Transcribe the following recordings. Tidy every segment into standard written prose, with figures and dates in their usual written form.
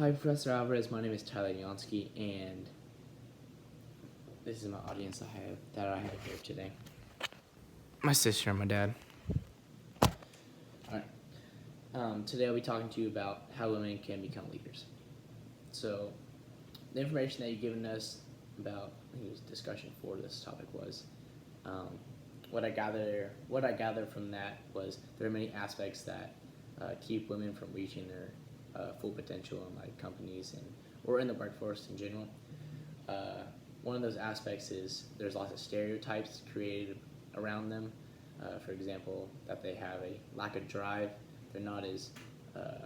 Hi, Professor Alvarez. My name is Tyler Yansky, and this is my audience that I have here today. My sister and my dad. All right. Today I'll be talking to you about how women can become leaders. So, the information that you've given us about the discussion for this topic was what I gather from that was there are many aspects that keep women from reaching their full potential in like companies or in the workforce in general. One of those aspects is there's lots of stereotypes created around them. For example, that they have a lack of drive, they're not as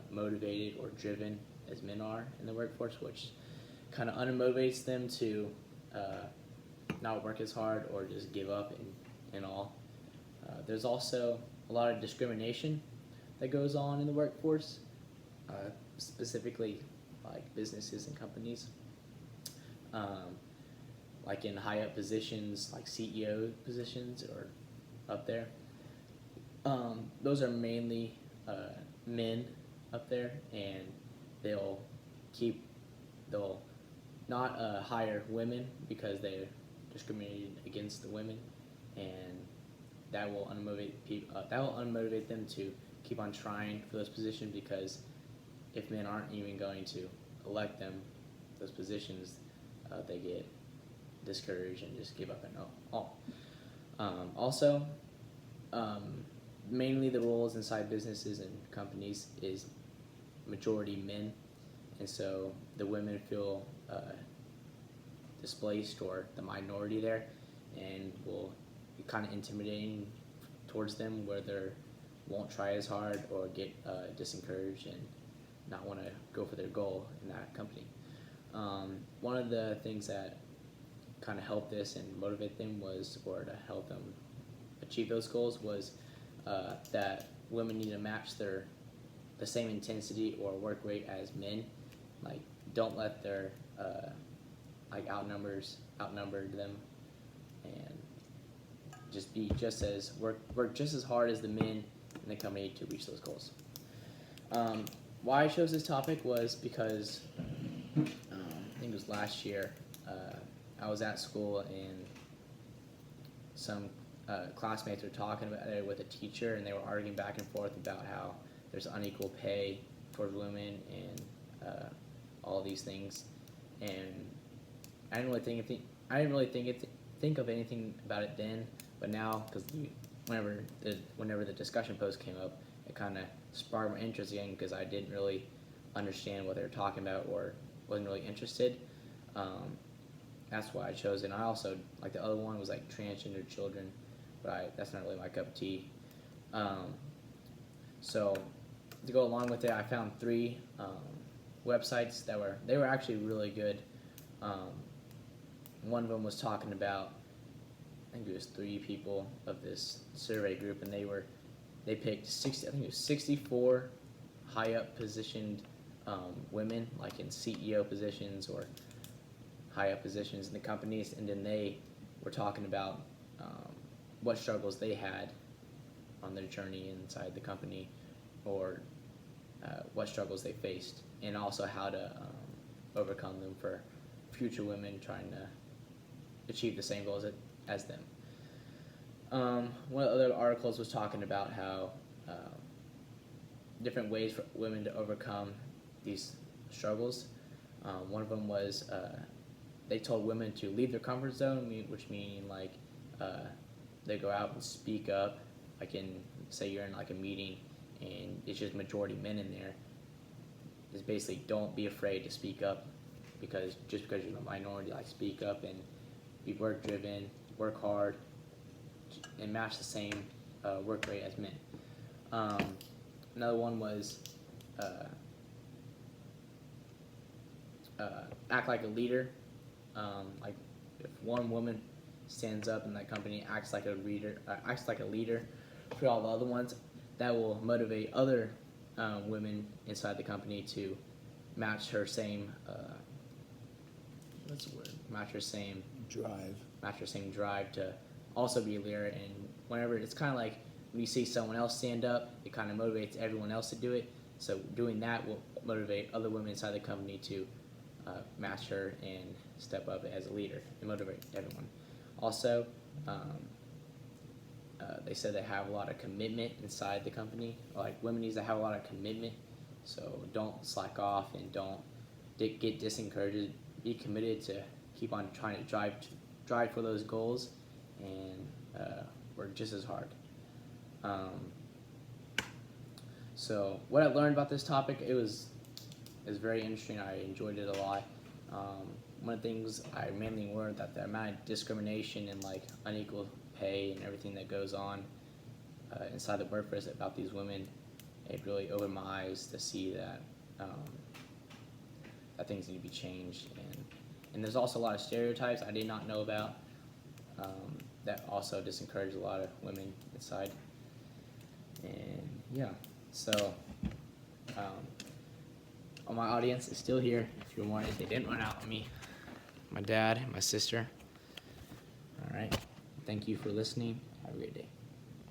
motivated or driven as men are in the workforce, which kind of unmotivates them to not work as hard or just give up in all. There's also a lot of discrimination that goes on in the workforce, specifically like businesses and companies. Like in high up positions, like CEO positions or up there. Those are mainly men up there, and they'll they'll not hire women because they're discriminated against the women, and that will unmotivate people. That will unmotivate them to keep on trying for those positions, because if men aren't even going to elect them those positions, they get discouraged and just give up and all. Also, mainly the roles inside businesses and companies is majority men, and so the women feel displaced or the minority there, and will be kind of intimidating towards them, where they won't try as hard or get disencouraged and not want to go for their goal in that company. One of the things that kind of helped this and motivate them or to help them achieve those goals was that women need to match the same intensity or work rate as men. Like, don't let their outnumber them, and just be just as work just as hard as the men in the company to reach those goals. Why I chose this topic was because I think it was last year. I was at school, and some classmates were talking about it with a teacher, and they were arguing back and forth about how there's unequal pay towards women and all these things. And I didn't really think of anything about it then, but now, because whenever the discussion post came up, it kind of sparked my interest again, because I didn't really understand what they were talking about or wasn't really interested. That's why I chose it. And I also, like, the other one was like transgender children, but that's not really my cup of tea. So to go along with it, I found 3 websites that were actually really good. One of them was talking about, I think it was 3 people of this survey group, and they picked 64 high up positioned women, like in CEO positions or high up positions in the companies, and then they were talking about what struggles they had on their journey inside the company, or what struggles they faced, and also how to overcome them for future women trying to achieve the same goals as them. One of the other articles was talking about how different ways for women to overcome these struggles. One of them was they told women to leave their comfort zone, which meaning like they go out and speak up. Like, say you're in like a meeting and it's just majority men in there. Is basically, don't be afraid to speak up, because just because you're a minority, like, speak up and be work driven, work hard, and match the same work rate as men. Another one was act like a leader. Like, if one woman stands up in that company, acts like a leader for all the other ones, that will motivate other women inside the company to match her same match her same drive to also be a leader. And whenever it's kind of like when you see someone else stand up, it kind of motivates everyone else to do it, So doing that will motivate other women inside the company to match her and step up as a leader and motivate everyone. Also, they said they have a lot of commitment inside the company. Like women need to have a lot of commitment, so don't slack off and don't get disencouraged. Be committed to keep on trying to drive for those goals, and work just as hard. So what I learned about this topic, it was very interesting. I enjoyed it a lot. One of the things I mainly learned that the amount of discrimination and like unequal pay and everything that goes on inside the workforce about these women, it really opened my eyes to see that that things need to be changed. And there's also a lot of stereotypes I did not know about that also disencourage a lot of women inside. And yeah, so all my audience is still here. If you're wondering, they didn't run out on me. My dad, my sister. All right. Thank you for listening. Have a great day.